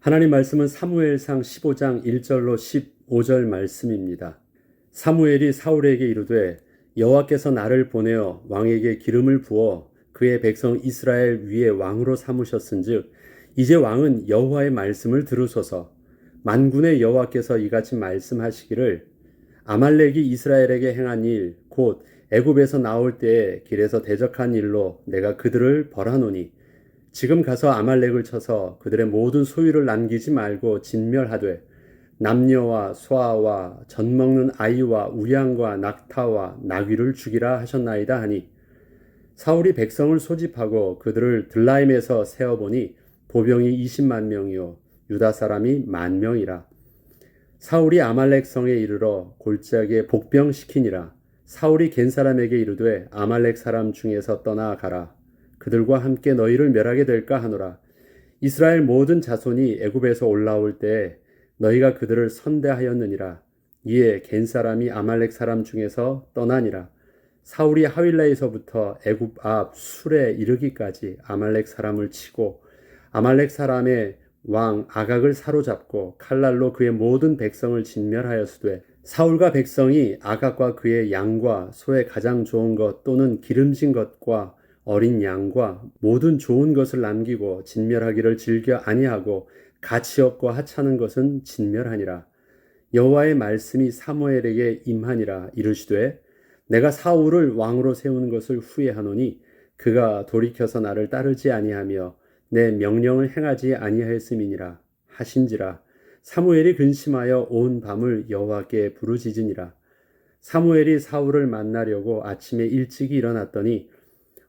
하나님 말씀은 사무엘상 15장 1절로 15절 말씀입니다. 사무엘이 사울에게 이르되 여호와께서 나를 보내어 왕에게 기름을 부어 그의 백성 이스라엘 위에 왕으로 삼으셨은즉 이제 왕은 여호와의 말씀을 들으소서. 만군의 여호와께서 이같이 말씀하시기를 아말렉이 이스라엘에게 행한 일 곧 애굽에서 나올 때에 길에서 대적한 일로 내가 그들을 벌하노니 지금 가서 아말렉을 쳐서 그들의 모든 소유를 남기지 말고 진멸하되 남녀와 소아와 젖먹는 아이와 우양과 낙타와 나귀를 죽이라 하셨나이다 하니 사울이 백성을 소집하고 그들을 들라임에서 세어보니 보병이 20만 명이요 유다 사람이 10,000명이라. 사울이 아말렉 성에 이르러 골짜기에 복병시키니라. 사울이 겐 사람에게 이르되 아말렉 사람 중에서 떠나가라. 그들과 함께 너희를 멸하게 될까 하노라. 이스라엘 모든 자손이 애굽에서 올라올 때에 너희가 그들을 선대하였느니라. 이에 겐 사람이 아말렉 사람 중에서 떠나니라. 사울이 하윌라에서부터 애굽 앞 술에 이르기까지 아말렉 사람을 치고 아말렉 사람의 왕 아각을 사로잡고 칼날로 그의 모든 백성을 진멸하였으되 사울과 백성이 아각과 그의 양과 소의 가장 좋은 것 또는 기름진 것과 어린 양과 모든 좋은 것을 남기고 진멸하기를 즐겨 아니하고 가치 없고 하찮은 것은 진멸하니라. 여호와의 말씀이 사무엘에게 임하니라. 이르시되 내가 사울을 왕으로 세우는 것을 후회하노니 그가 돌이켜서 나를 따르지 아니하며 내 명령을 행하지 아니하였음이니라 하신지라. 사무엘이 근심하여 온 밤을 여호와께 부르짖으니라. 사무엘이 사울을 만나려고 아침에 일찍 일어났더니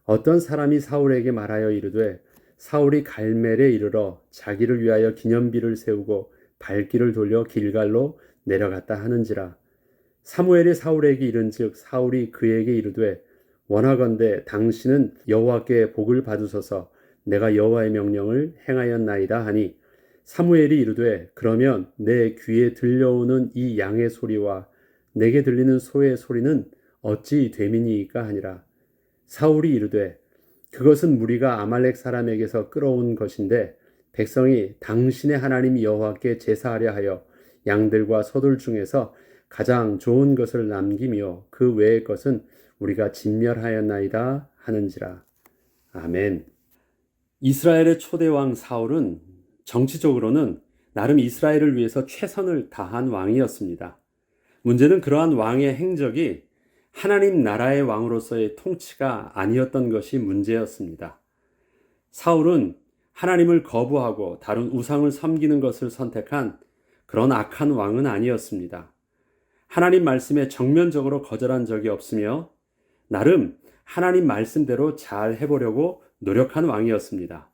어떤 사람이 사울에게 말하여 이르되 사울이 갈멜에 이르러 자기를 위하여 기념비를 세우고 발길을 돌려 길갈로 내려갔다 하는지라. 사무엘이 사울에게 이른즉 사울이 그에게 이르되 원하건대 당신은 여호와께 복을 받으소서. 내가 여호와의 명령을 행하였나이다 하니 사무엘이 이르되 그러면 내 귀에 들려오는 이 양의 소리와 내게 들리는 소의 소리는 어찌 됨이니이까 하니라. 사울이 이르되 그것은 무리가 아말렉 사람에게서 끌어온 것인데 백성이 당신의 하나님 여호와께 제사하려 하여 양들과 소들 중에서 가장 좋은 것을 남기며 그 외의 것은 우리가 진멸하였나이다 하는지라. 아멘. 이스라엘의 초대왕 사울은 정치적으로는 나름 이스라엘을 위해서 최선을 다한 왕이었습니다. 문제는 그러한 왕의 행적이 하나님 나라의 왕으로서의 통치가 아니었던 것이 문제였습니다. 사울은 하나님을 거부하고 다른 우상을 섬기는 것을 선택한 그런 악한 왕은 아니었습니다. 하나님 말씀에 정면적으로 거절한 적이 없으며 나름 하나님 말씀대로 잘 해보려고 노력한 왕이었습니다.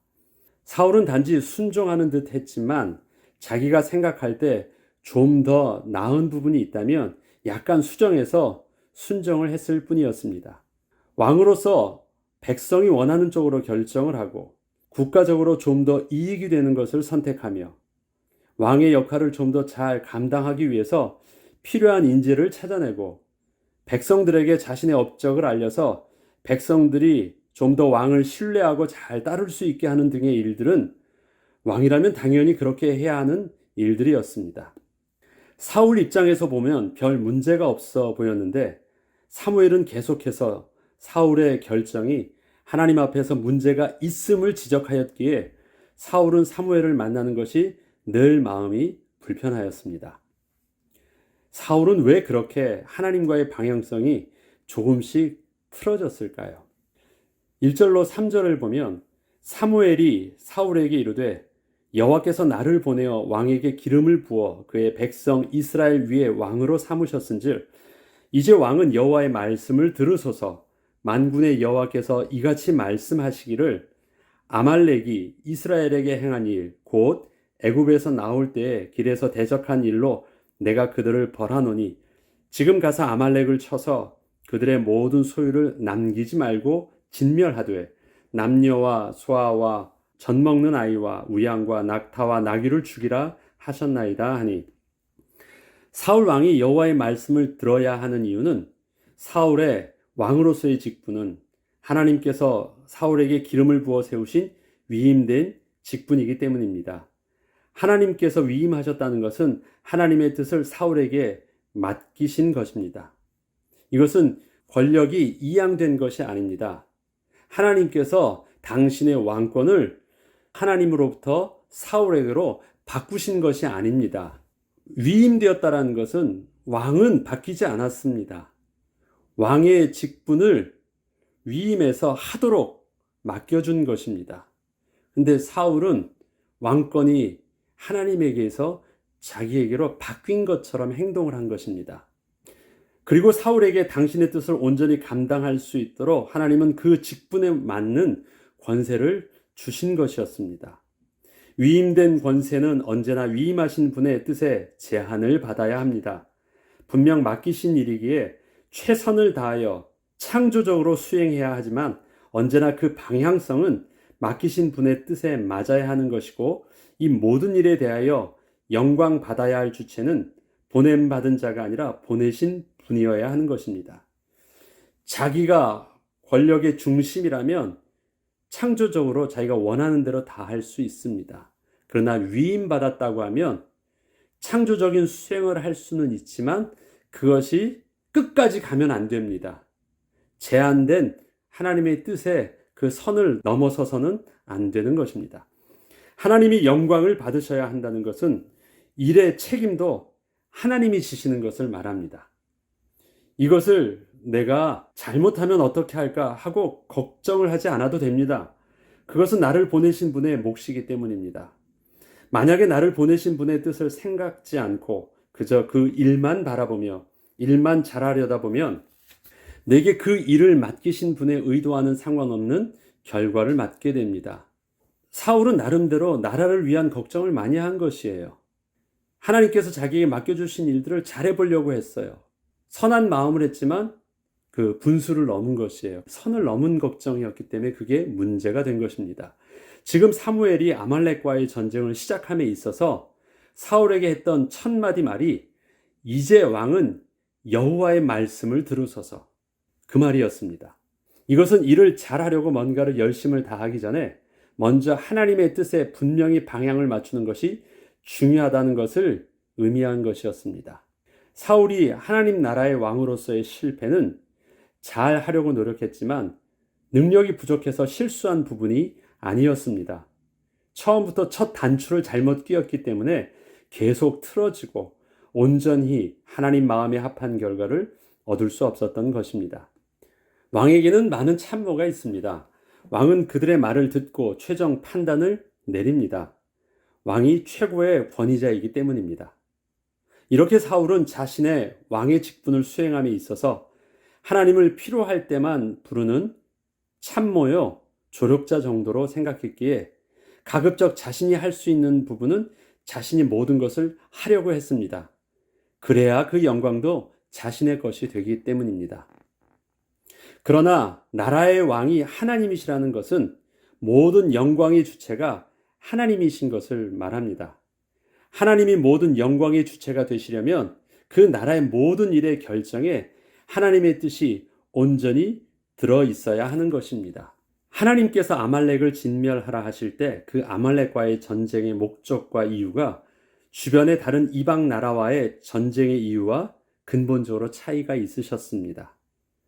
사울은 단지 순종하는 듯 했지만 자기가 생각할 때 좀 더 나은 부분이 있다면 약간 수정해서 순종을 했을 뿐이었습니다. 왕으로서 백성이 원하는 쪽으로 결정을 하고 국가적으로 좀 더 이익이 되는 것을 선택하며 왕의 역할을 좀 더 잘 감당하기 위해서 필요한 인재를 찾아내고 백성들에게 자신의 업적을 알려서 백성들이 좀 더 왕을 신뢰하고 잘 따를 수 있게 하는 등의 일들은 왕이라면 당연히 그렇게 해야 하는 일들이었습니다. 사울 입장에서 보면 별 문제가 없어 보였는데 사무엘은 계속해서 사울의 결정이 하나님 앞에서 문제가 있음을 지적하였기에 사울은 사무엘을 만나는 것이 늘 마음이 불편하였습니다. 사울은 왜 그렇게 하나님과의 방향성이 조금씩 틀어졌을까요? 1절로 3절을 보면 사무엘이 사울에게 이르되 여호와께서 나를 보내어 왕에게 기름을 부어 그의 백성 이스라엘 위에 왕으로 삼으셨은즉 이제 왕은 여호와의 말씀을 들으소서. 만군의 여호와께서 이같이 말씀하시기를 아말렉이 이스라엘에게 행한 일 곧 애굽에서 나올 때에 길에서 대적한 일로 내가 그들을 벌하노니 지금 가서 아말렉을 쳐서 그들의 모든 소유를 남기지 말고 진멸하되 남녀와 소아와 젖먹는 아이와 우양과 낙타와 나귀를 죽이라 하셨나이다 하니 사울 왕이 여호와의 말씀을 들어야 하는 이유는 사울의 왕으로서의 직분은 하나님께서 사울에게 기름을 부어 세우신 위임된 직분이기 때문입니다. 하나님께서 위임하셨다는 것은 하나님의 뜻을 사울에게 맡기신 것입니다. 이것은 권력이 이양된 것이 아닙니다. 하나님께서 당신의 왕권을 하나님으로부터 사울에게로 바꾸신 것이 아닙니다. 위임되었다는 것은 왕은 바뀌지 않았습니다. 왕의 직분을 위임해서 하도록 맡겨준 것입니다. 근데 사울은 왕권이 하나님에게서 자기에게로 바뀐 것처럼 행동을 한 것입니다. 그리고 사울에게 당신의 뜻을 온전히 감당할 수 있도록 하나님은 그 직분에 맞는 권세를 주신 것이었습니다. 위임된 권세는 언제나 위임하신 분의 뜻에 제한을 받아야 합니다. 분명 맡기신 일이기에 최선을 다하여 창조적으로 수행해야 하지만 언제나 그 방향성은 맡기신 분의 뜻에 맞아야 하는 것이고, 이 모든 일에 대하여 영광 받아야 할 주체는 보냄받은 자가 아니라 보내신 분이어야 하는 것입니다. 자기가 권력의 중심이라면 창조적으로 자기가 원하는 대로 다 할 수 있습니다. 그러나 위임받았다고 하면 창조적인 수행을 할 수는 있지만 그것이 끝까지 가면 안 됩니다. 제한된 하나님의 뜻에 그 선을 넘어서서는 안 되는 것입니다. 하나님이 영광을 받으셔야 한다는 것은 일의 책임도 하나님이 지시는 것을 말합니다. 이것을 내가 잘못하면 어떻게 할까 하고 걱정을 하지 않아도 됩니다. 그것은 나를 보내신 분의 몫이기 때문입니다. 만약에 나를 보내신 분의 뜻을 생각지 않고 그저 그 일만 바라보며 일만 잘하려다 보면 내게 그 일을 맡기신 분의 의도와는 상관없는 결과를 맞게 됩니다. 사울은 나름대로 나라를 위한 걱정을 많이 한 것이에요. 하나님께서 자기에게 맡겨주신 일들을 잘해보려고 했어요. 선한 마음을 했지만 그 분수를 넘은 것이에요. 선을 넘은 걱정이었기 때문에 그게 문제가 된 것입니다. 지금 사무엘이 아말렉과의 전쟁을 시작함에 있어서 사울에게 했던 첫 마디 말이 이제 왕은 여호와의 말씀을 들으소서, 그 말이었습니다. 이것은 일을 잘하려고 뭔가를 열심을 다하기 전에 먼저 하나님의 뜻에 분명히 방향을 맞추는 것이 중요하다는 것을 의미한 것이었습니다. 사울이 하나님 나라의 왕으로서의 실패는 잘 하려고 노력했지만 능력이 부족해서 실수한 부분이 아니었습니다. 처음부터 첫 단추를 잘못 끼웠기 때문에 계속 틀어지고 온전히 하나님 마음에 합한 결과를 얻을 수 없었던 것입니다. 왕에게는 많은 참모가 있습니다. 왕은 그들의 말을 듣고 최종 판단을 내립니다. 왕이 최고의 권위자이기 때문입니다. 이렇게 사울은 자신의 왕의 직분을 수행함에 있어서 하나님을 필요할 때만 부르는 참모요, 조력자 정도로 생각했기에 가급적 자신이 할 수 있는 부분은 자신이 모든 것을 하려고 했습니다. 그래야 그 영광도 자신의 것이 되기 때문입니다. 그러나 나라의 왕이 하나님이시라는 것은 모든 영광의 주체가 하나님이신 것을 말합니다. 하나님이 모든 영광의 주체가 되시려면 그 나라의 모든 일의 결정에 하나님의 뜻이 온전히 들어 있어야 하는 것입니다. 하나님께서 아말렉을 진멸하라 하실 때 그 아말렉과의 전쟁의 목적과 이유가 주변의 다른 이방 나라와의 전쟁의 이유와 근본적으로 차이가 있으셨습니다.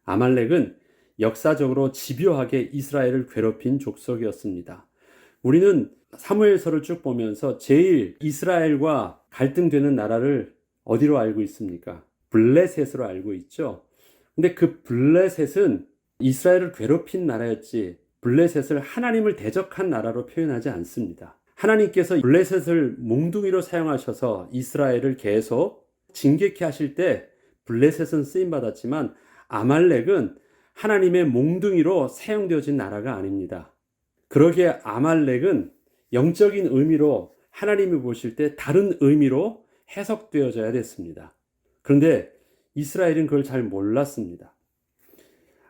아말렉은 역사적으로 집요하게 이스라엘을 괴롭힌 족속이었습니다. 우리는 사무엘서를 쭉 보면서 제일 이스라엘과 갈등되는 나라를 어디로 알고 있습니까? 블레셋으로 알고 있죠. 근데 그 블레셋은 이스라엘을 괴롭힌 나라였지 블레셋을 하나님을 대적한 나라로 표현하지 않습니다. 하나님께서 블레셋을 몽둥이로 사용하셔서 이스라엘을 계속 징계케 하실 때 블레셋은 쓰임받았지만 아말렉은 하나님의 몽둥이로 사용되어진 나라가 아닙니다. 그러기에 아말렉은 영적인 의미로 하나님이 보실 때 다른 의미로 해석되어져야 됐습니다. 그런데 이스라엘은 그걸 잘 몰랐습니다.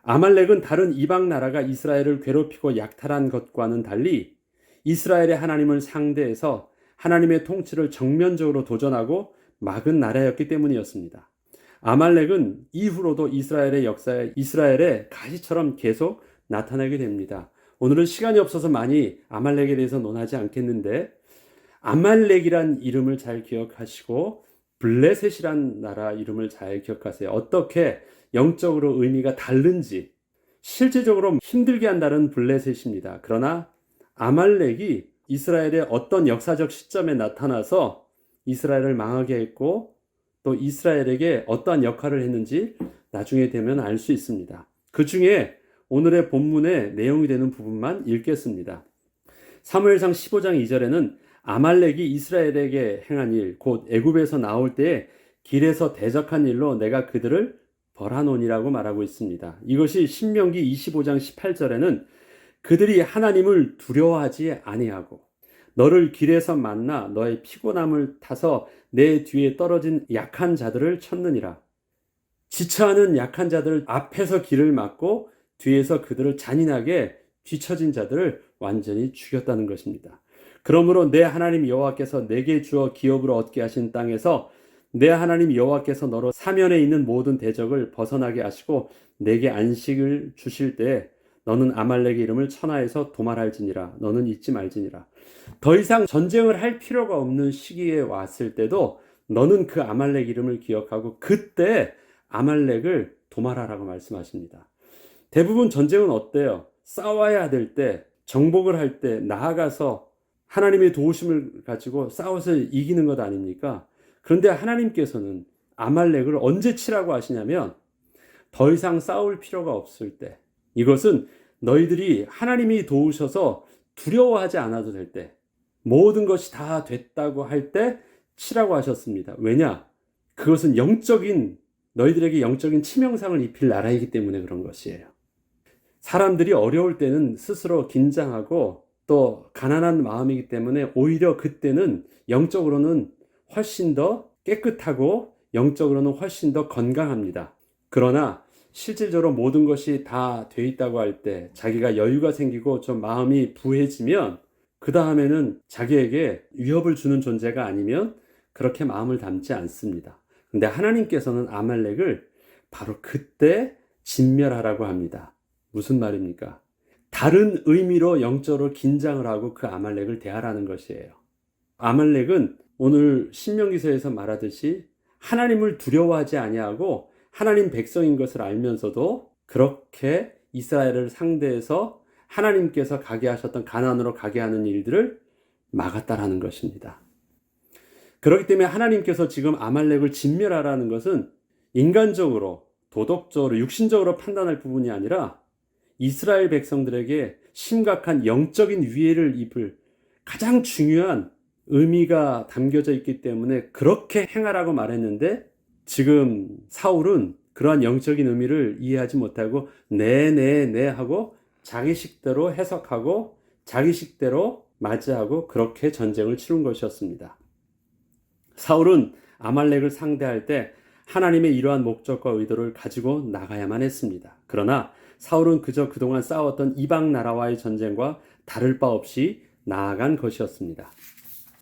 아말렉은 다른 이방 나라가 이스라엘을 괴롭히고 약탈한 것과는 달리 이스라엘의 하나님을 상대해서 하나님의 통치를 정면적으로 도전하고 막은 나라였기 때문이었습니다. 아말렉은 이후로도 이스라엘의 역사에 이스라엘의 가시처럼 계속 나타나게 됩니다. 오늘은 시간이 없어서 많이 아말렉에 대해서 논하지 않겠는데 아말렉이란 이름을 잘 기억하시고 블레셋이란 나라 이름을 잘 기억하세요. 어떻게 영적으로 의미가 다른지. 실제적으로 힘들게 한다는 블레셋입니다. 그러나 아말렉이 이스라엘의 어떤 역사적 시점에 나타나서 이스라엘을 망하게 했고 또 이스라엘에게 어떠한 역할을 했는지 나중에 되면 알 수 있습니다. 그 중에 오늘의 본문의 내용이 되는 부분만 읽겠습니다. 사무엘상 15장 2절에는 아말렉이 이스라엘에게 행한 일, 곧 애굽에서 나올 때에 길에서 대적한 일로 내가 그들을 벌하노니라고 말하고 있습니다. 이것이 신명기 25장 18절에는 그들이 하나님을 두려워하지 아니하고 너를 길에서 만나 너의 피곤함을 타서 내 뒤에 떨어진 약한 자들을 쳤느니라. 지쳐하는 약한 자들 앞에서 길을 막고 뒤에서 그들을 잔인하게 뒤처진 자들을 완전히 죽였다는 것입니다. 그러므로 내 하나님 여호와께서 내게 주어 기업으로 얻게 하신 땅에서 내 하나님 여호와께서 너로 사면에 있는 모든 대적을 벗어나게 하시고 내게 안식을 주실 때에 너는 아말렉의 이름을 천하에서 도말할지니라. 너는 잊지 말지니라. 더 이상 전쟁을 할 필요가 없는 시기에 왔을 때도 너는 그 아말렉 이름을 기억하고 그때 아말렉을 도말하라고 말씀하십니다. 대부분 전쟁은 어때요? 싸워야 될 때, 정복을 할 때 나아가서 하나님의 도우심을 가지고 싸워서 이기는 것 아닙니까? 그런데 하나님께서는 아말렉을 언제 치라고 하시냐면 더 이상 싸울 필요가 없을 때, 이것은 너희들이 하나님이 도우셔서 두려워하지 않아도 될 때, 모든 것이 다 됐다고 할 때 치라고 하셨습니다. 왜냐? 그것은 너희들에게 영적인 치명상을 입힐 나라이기 때문에 그런 것이에요. 사람들이 어려울 때는 스스로 긴장하고 또 가난한 마음이기 때문에 오히려 그때는 영적으로는 훨씬 더 깨끗하고 영적으로는 훨씬 더 건강합니다. 그러나 실질적으로 모든 것이 다 돼 있다고 할 때 자기가 여유가 생기고 좀 마음이 부해지면 그 다음에는 자기에게 위협을 주는 존재가 아니면 그렇게 마음을 담지 않습니다. 근데 하나님께서는 아말렉을 바로 그때 진멸하라고 합니다. 무슨 말입니까? 다른 의미로 영적으로 긴장을 하고 그 아말렉을 대하라는 것이에요. 아말렉은 오늘 신명기서에서 말하듯이 하나님을 두려워하지 아니하고 하나님 백성인 것을 알면서도 그렇게 이스라엘을 상대해서 하나님께서 가게 하셨던 가나안으로 가게 하는 일들을 막았다라는 것입니다. 그렇기 때문에 하나님께서 지금 아말렉을 진멸하라는 것은 인간적으로, 도덕적으로, 육신적으로 판단할 부분이 아니라 이스라엘 백성들에게 심각한 영적인 위해를 입을 가장 중요한 의미가 담겨져 있기 때문에 그렇게 행하라고 말했는데 지금 사울은 그러한 영적인 의미를 이해하지 못하고 네 하고 자기 식대로 해석하고 자기 식대로 맞이하고 그렇게 전쟁을 치른 것이었습니다. 사울은 아말렉을 상대할 때 하나님의 이러한 목적과 의도를 가지고 나가야만 했습니다. 그러나 사울은 그저 그동안 싸웠던 이방 나라와의 전쟁과 다를 바 없이 나아간 것이었습니다.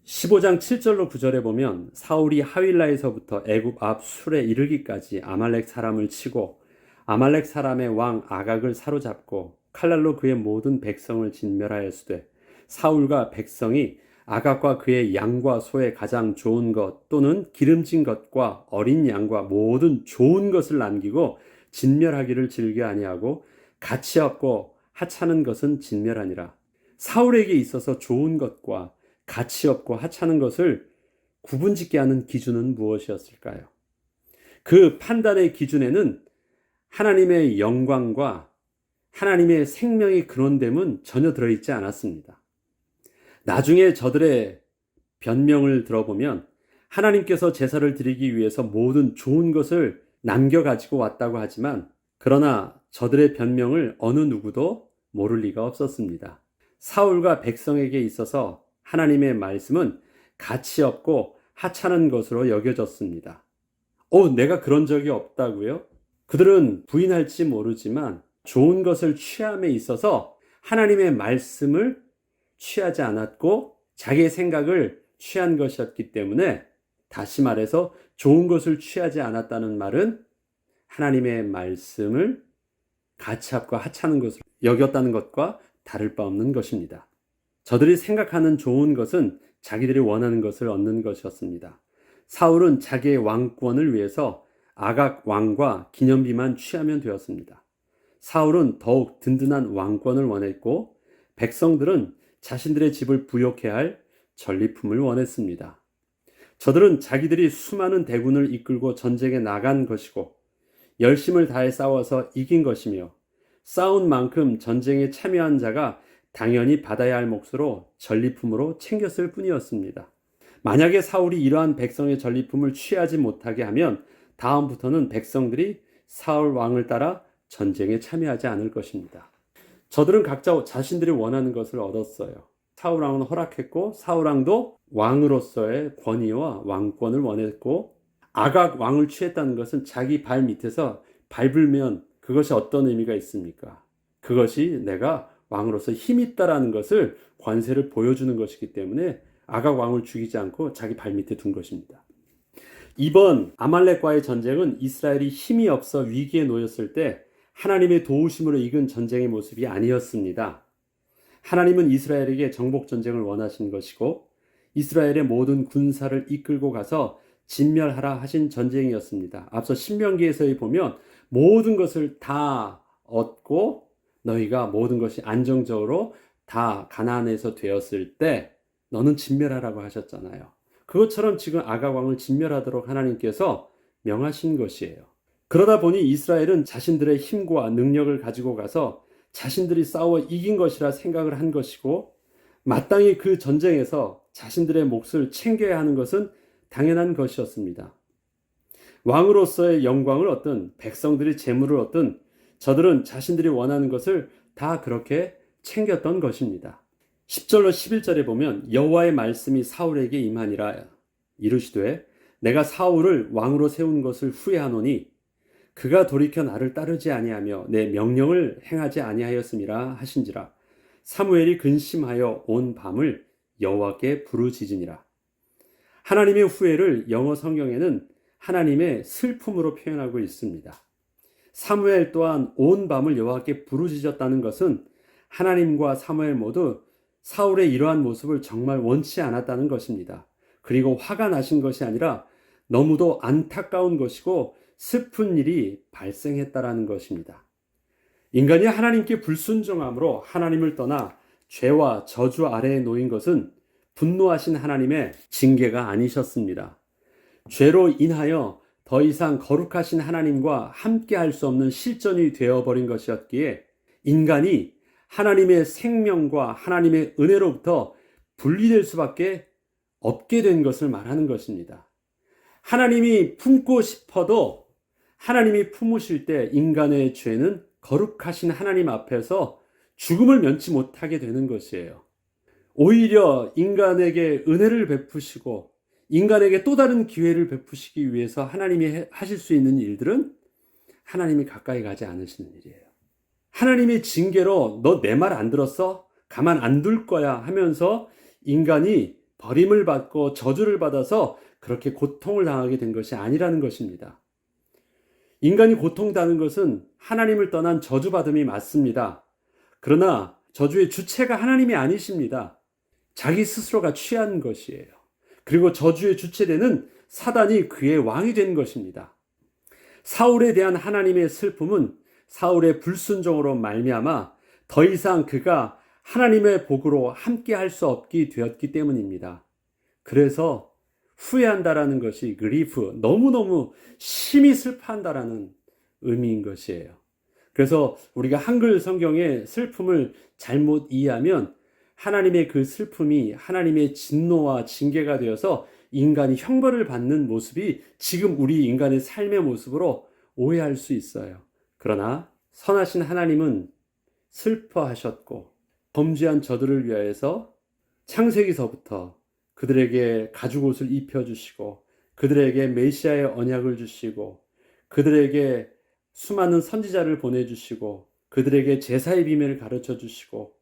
15장 7절로 9절에 보면 사울이 하윌라에서부터 애굽 앞 술에 이르기까지 아말렉 사람을 치고 아말렉 사람의 왕 아각을 사로잡고 칼날로 그의 모든 백성을 진멸하였으되 사울과 백성이 아각과 그의 양과 소의 가장 좋은 것 또는 기름진 것과 어린 양과 모든 좋은 것을 남기고 진멸하기를 즐겨 아니하고 가치 없고 하찮은 것은 진멸하니라. 사울에게 있어서 좋은 것과 가치 없고 하찮은 것을 구분짓게 하는 기준은 무엇이었을까요? 그 판단의 기준에는 하나님의 영광과 하나님의 생명의 근원됨은 전혀 들어있지 않았습니다. 나중에 저들의 변명을 들어보면 하나님께서 제사를 드리기 위해서 모든 좋은 것을 남겨가지고 왔다고 하지만 그러나 저들의 변명을 어느 누구도 모를 리가 없었습니다. 사울과 백성에게 있어서 하나님의 말씀은 가치 없고 하찮은 것으로 여겨졌습니다. 내가 그런 적이 없다고요? 그들은 부인할지 모르지만 좋은 것을 취함에 있어서 하나님의 말씀을 취하지 않았고 자기의 생각을 취한 것이었기 때문에 다시 말해서 좋은 것을 취하지 않았다는 말은 하나님의 말씀을 가치없고 하찮은 것으로 여겼다는 것과 다를 바 없는 것입니다. 저들이 생각하는 좋은 것은 자기들이 원하는 것을 얻는 것이었습니다. 사울은 자기의 왕권을 위해서 아각 왕과 기념비만 취하면 되었습니다. 사울은 더욱 든든한 왕권을 원했고 백성들은 자신들의 집을 부욕해야 할 전리품을 원했습니다. 저들은 자기들이 수많은 대군을 이끌고 전쟁에 나간 것이고 열심을 다해 싸워서 이긴 것이며 싸운 만큼 전쟁에 참여한 자가 당연히 받아야 할 몫으로 전리품으로 챙겼을 뿐이었습니다. 만약에 사울이 이러한 백성의 전리품을 취하지 못하게 하면 다음부터는 백성들이 사울 왕을 따라 전쟁에 참여하지 않을 것입니다. 저들은 각자 자신들이 원하는 것을 얻었어요. 사울 왕은 허락했고 사울 왕도 왕으로서의 권위와 왕권을 원했고 아각 왕을 취했다는 것은 자기 발 밑에서 밟으면 그것이 어떤 의미가 있습니까? 그것이 내가 왕으로서 힘이 있다라는 것을 관세를 보여주는 것이기 때문에 아각 왕을 죽이지 않고 자기 발 밑에 둔 것입니다. 이번 아말렉과의 전쟁은 이스라엘이 힘이 없어 위기에 놓였을 때 하나님의 도우심으로 이긴 전쟁의 모습이 아니었습니다. 하나님은 이스라엘에게 정복 전쟁을 원하신 것이고 이스라엘의 모든 군사를 이끌고 가서 진멸하라 하신 전쟁이었습니다. 앞서 신명기에서 보면 모든 것을 다 얻고 너희가 모든 것이 안정적으로 다 가나안에서 되었을 때 너는 진멸하라고 하셨잖아요. 그것처럼 지금 아각 왕을 진멸하도록 하나님께서 명하신 것이에요. 그러다 보니 이스라엘은 자신들의 힘과 능력을 가지고 가서 자신들이 싸워 이긴 것이라 생각을 한 것이고 마땅히 그 전쟁에서 자신들의 몫을 챙겨야 하는 것은 당연한 것이었습니다. 왕으로서의 영광을 얻든 백성들이 재물을 얻든 저들은 자신들이 원하는 것을 다 그렇게 챙겼던 것입니다. 10절로 11절에 보면 여호와의 말씀이 사울에게 임하니라 이르시되 내가 사울을 왕으로 세운 것을 후회하노니 그가 돌이켜 나를 따르지 아니하며 내 명령을 행하지 아니하였음이라 하신지라. 사무엘이 근심하여 온 밤을 여호와께 부르짖으니라. 하나님의 후회를 영어 성경에는 하나님의 슬픔으로 표현하고 있습니다. 사무엘 또한 온 밤을 여호와께 부르짖었다는 것은 하나님과 사무엘 모두 사울의 이러한 모습을 정말 원치 않았다는 것입니다. 그리고 화가 나신 것이 아니라 너무도 안타까운 것이고 슬픈 일이 발생했다라는 것입니다. 인간이 하나님께 불순종함으로 하나님을 떠나 죄와 저주 아래에 놓인 것은 분노하신 하나님의 징계가 아니셨습니다. 죄로 인하여 더 이상 거룩하신 하나님과 함께 할 수 없는 실존이 되어버린 것이었기에 인간이 하나님의 생명과 하나님의 은혜로부터 분리될 수밖에 없게 된 것을 말하는 것입니다. 하나님이 품고 싶어도 하나님이 품으실 때 인간의 죄는 거룩하신 하나님 앞에서 죽음을 면치 못하게 되는 것이에요. 오히려 인간에게 은혜를 베푸시고 인간에게 또 다른 기회를 베푸시기 위해서 하나님이 하실 수 있는 일들은 하나님이 가까이 가지 않으시는 일이에요. 하나님의 징계로 너 내 말 안 들었어? 가만 안 둘 거야 하면서 인간이 버림을 받고 저주를 받아서 그렇게 고통을 당하게 된 것이 아니라는 것입니다. 인간이 고통당하는 것은 하나님을 떠난 저주받음이 맞습니다. 그러나 저주의 주체가 하나님이 아니십니다. 자기 스스로가 취한 것이에요. 그리고 저주의 주체되는 사단이 그의 왕이 된 것입니다. 사울에 대한 하나님의 슬픔은 사울의 불순종으로 말미암아 더 이상 그가 하나님의 복으로 함께 할 수 없게 되었기 때문입니다. 그래서 후회한다라는 것이 그리프, 너무너무 심히 슬퍼한다라는 의미인 것이에요. 그래서 우리가 한글 성경의 슬픔을 잘못 이해하면 하나님의 그 슬픔이 하나님의 진노와 징계가 되어서 인간이 형벌을 받는 모습이 지금 우리 인간의 삶의 모습으로 오해할 수 있어요. 그러나 선하신 하나님은 슬퍼하셨고 범죄한 저들을 위하여서 창세기서부터 그들에게 가죽옷을 입혀주시고 그들에게 메시아의 언약을 주시고 그들에게 수많은 선지자를 보내주시고 그들에게 제사의 비밀을 가르쳐 주시고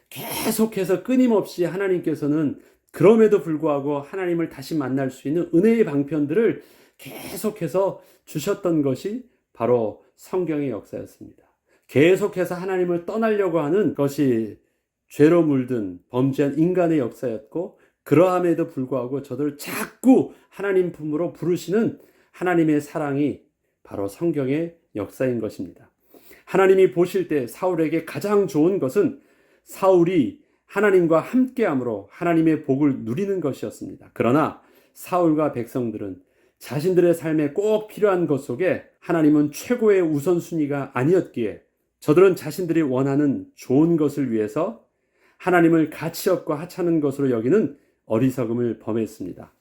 계속해서 끊임없이 하나님께서는 그럼에도 불구하고 하나님을 다시 만날 수 있는 은혜의 방편들을 계속해서 주셨던 것이 바로 성경의 역사였습니다. 계속해서 하나님을 떠나려고 하는 것이 죄로 물든 범죄한 인간의 역사였고 그러함에도 불구하고 저들을 자꾸 하나님 품으로 부르시는 하나님의 사랑이 바로 성경의 역사인 것입니다. 하나님이 보실 때 사울에게 가장 좋은 것은 사울이 하나님과 함께함으로 하나님의 복을 누리는 것이었습니다. 그러나 사울과 백성들은 자신들의 삶에 꼭 필요한 것 속에 하나님은 최고의 우선순위가 아니었기에 저들은 자신들이 원하는 좋은 것을 위해서 하나님을 가치 없고 하찮은 것으로 여기는 어리석음을 범했습니다.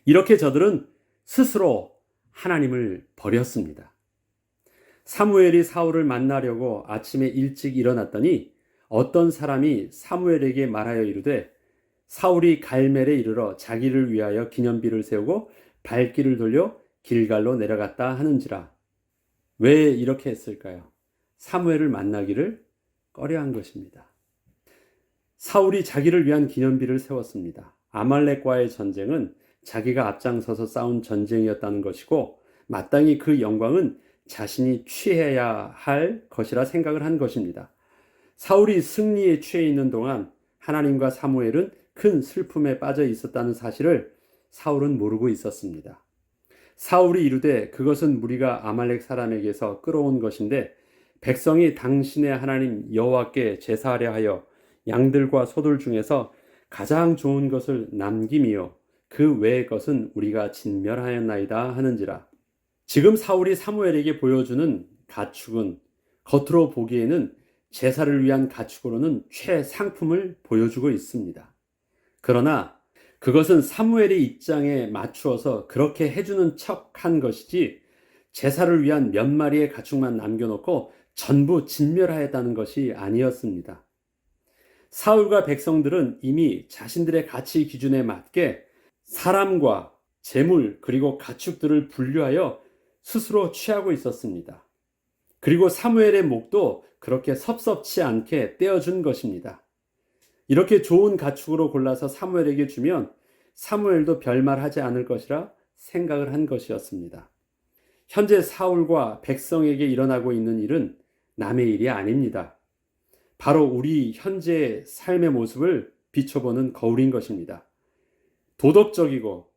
이렇게 저들은 스스로 하나님을 버렸습니다. 사무엘이 사울을 만나려고 아침에 일찍 일어났더니 어떤 사람이 사무엘에게 말하여 이르되 사울이 갈멜에 이르러 자기를 위하여 기념비를 세우고 발길을 돌려 길갈로 내려갔다 하는지라. 왜 이렇게 했을까요? 사무엘을 만나기를 꺼려한 것입니다. 사울이 자기를 위한 기념비를 세웠습니다. 아말렉과의 전쟁은 자기가 앞장서서 싸운 전쟁이었다는 것이고 마땅히 그 영광은 자신이 취해야 할 것이라 생각을 한 것입니다. 사울이 승리에 취해 있는 동안 하나님과 사무엘은 큰 슬픔에 빠져 있었다는 사실을 사울은 모르고 있었습니다. 사울이 이르되 그것은 무리가 아말렉 사람에게서 끌어온 것인데 백성이 당신의 하나님 여호와께 제사하려 하여 양들과 소들 중에서 가장 좋은 것을 남김이요 그 외의 것은 우리가 진멸하였나이다 하는지라. 지금 사울이 사무엘에게 보여주는 가축은 겉으로 보기에는 제사를 위한 가축으로는 최상품을 보여주고 있습니다. 그러나 그것은 사무엘의 입장에 맞추어서 그렇게 해주는 척한 것이지 제사를 위한 몇 마리의 가축만 남겨놓고 전부 진멸하였다는 것이 아니었습니다. 사울과 백성들은 이미 자신들의 가치 기준에 맞게 사람과 재물 그리고 가축들을 분류하여 스스로 취하고 있었습니다. 그리고 사무엘의 목도 그렇게 섭섭치 않게 떼어준 것입니다. 이렇게 좋은 가축으로 골라서 사무엘에게 주면 사무엘도 별말하지 않을 것이라 생각을 한 것이었습니다. 현재 사울과 백성에게 일어나고 있는 일은 남의 일이 아닙니다. 바로 우리 현재의 삶의 모습을 비춰보는 거울인 것입니다. 도덕적이고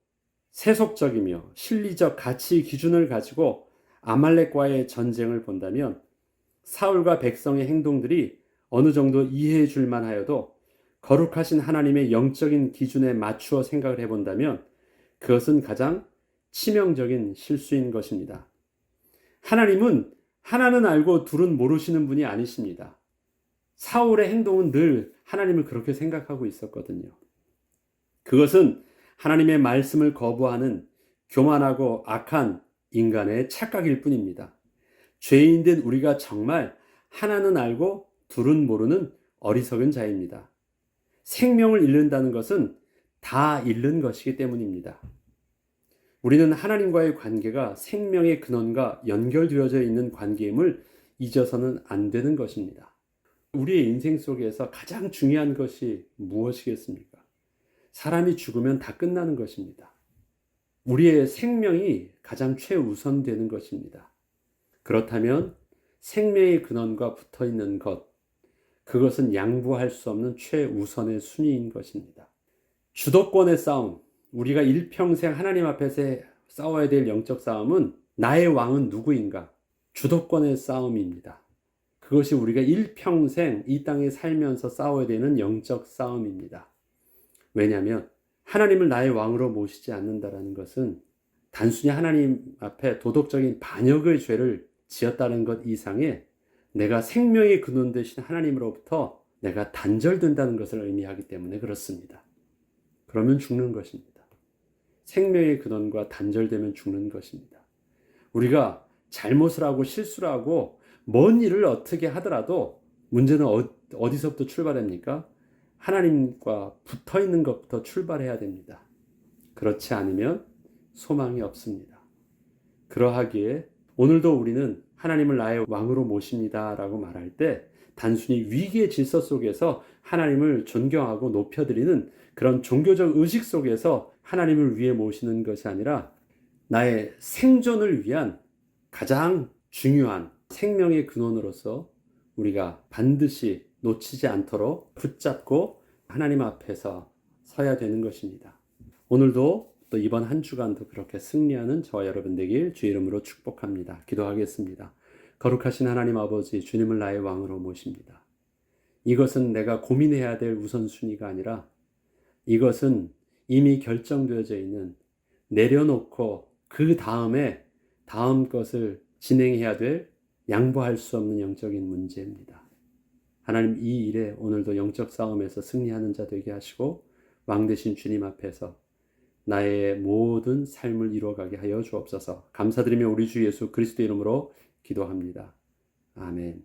세속적이며 실리적 가치 기준을 가지고 아말렉과의 전쟁을 본다면 사울과 백성의 행동들이 어느 정도 이해해 줄 만하여도 거룩하신 하나님의 영적인 기준에 맞추어 생각을 해본다면 그것은 가장 치명적인 실수인 것입니다. 하나님은 하나는 알고 둘은 모르시는 분이 아니십니다. 사울의 행동은 늘 하나님을 그렇게 생각하고 있었거든요. 그것은 하나님의 말씀을 거부하는 교만하고 악한 인간의 착각일 뿐입니다. 죄인된 우리가 정말 하나는 알고 둘은 모르는 어리석은 자입니다. 생명을 잃는다는 것은 다 잃는 것이기 때문입니다. 우리는 하나님과의 관계가 생명의 근원과 연결되어져 있는 관계임을 잊어서는 안 되는 것입니다. 우리의 인생 속에서 가장 중요한 것이 무엇이겠습니까? 사람이 죽으면 다 끝나는 것입니다. 우리의 생명이 가장 최우선되는 것입니다. 그렇다면 생명의 근원과 붙어 있는 것, 그것은 양보할 수 없는 최우선의 순위인 것입니다. 주도권의 싸움, 우리가 일평생 하나님 앞에서 싸워야 될 영적 싸움은 나의 왕은 누구인가? 주도권의 싸움입니다. 그것이 우리가 일평생 이 땅에 살면서 싸워야 되는 영적 싸움입니다. 왜냐하면 하나님을 나의 왕으로 모시지 않는다는 것은 단순히 하나님 앞에 도덕적인 반역의 죄를 지었다는 것 이상에 내가 생명의 근원 되신 하나님으로부터 내가 단절된다는 것을 의미하기 때문에 그렇습니다. 그러면 죽는 것입니다. 생명의 근원과 단절되면 죽는 것입니다. 우리가 잘못을 하고 실수를 하고 먼 일을 어떻게 하더라도 문제는 어디서부터 출발합니까? 하나님과 붙어 있는 것부터 출발해야 됩니다. 그렇지 않으면 소망이 없습니다. 그러하기에 오늘도 우리는 하나님을 나의 왕으로 모십니다 라고 말할 때 단순히 위기의 질서 속에서 하나님을 존경하고 높여드리는 그런 종교적 의식 속에서 하나님을 위해 모시는 것이 아니라 나의 생존을 위한 가장 중요한 생명의 근원으로서 우리가 반드시 놓치지 않도록 붙잡고 하나님 앞에서 서야 되는 것입니다. 오늘도 또 이번 한 주간도 그렇게 승리하는 저와 여러분 되길 주의 이름으로 축복합니다. 기도하겠습니다. 거룩하신 하나님 아버지, 주님을 나의 왕으로 모십니다. 이것은 내가 고민해야 될 우선순위가 아니라 이것은 이미 결정되어져 있는, 내려놓고 그 다음에 다음 것을 진행해야 될 양보할 수 없는 영적인 문제입니다. 하나님, 이 일에 오늘도 영적 싸움에서 승리하는 자 되게 하시고 왕 되신 주님 앞에서 나의 모든 삶을 이루어가게 하여 주옵소서. 감사드리며 우리 주 예수 그리스도 이름으로 기도합니다. 아멘.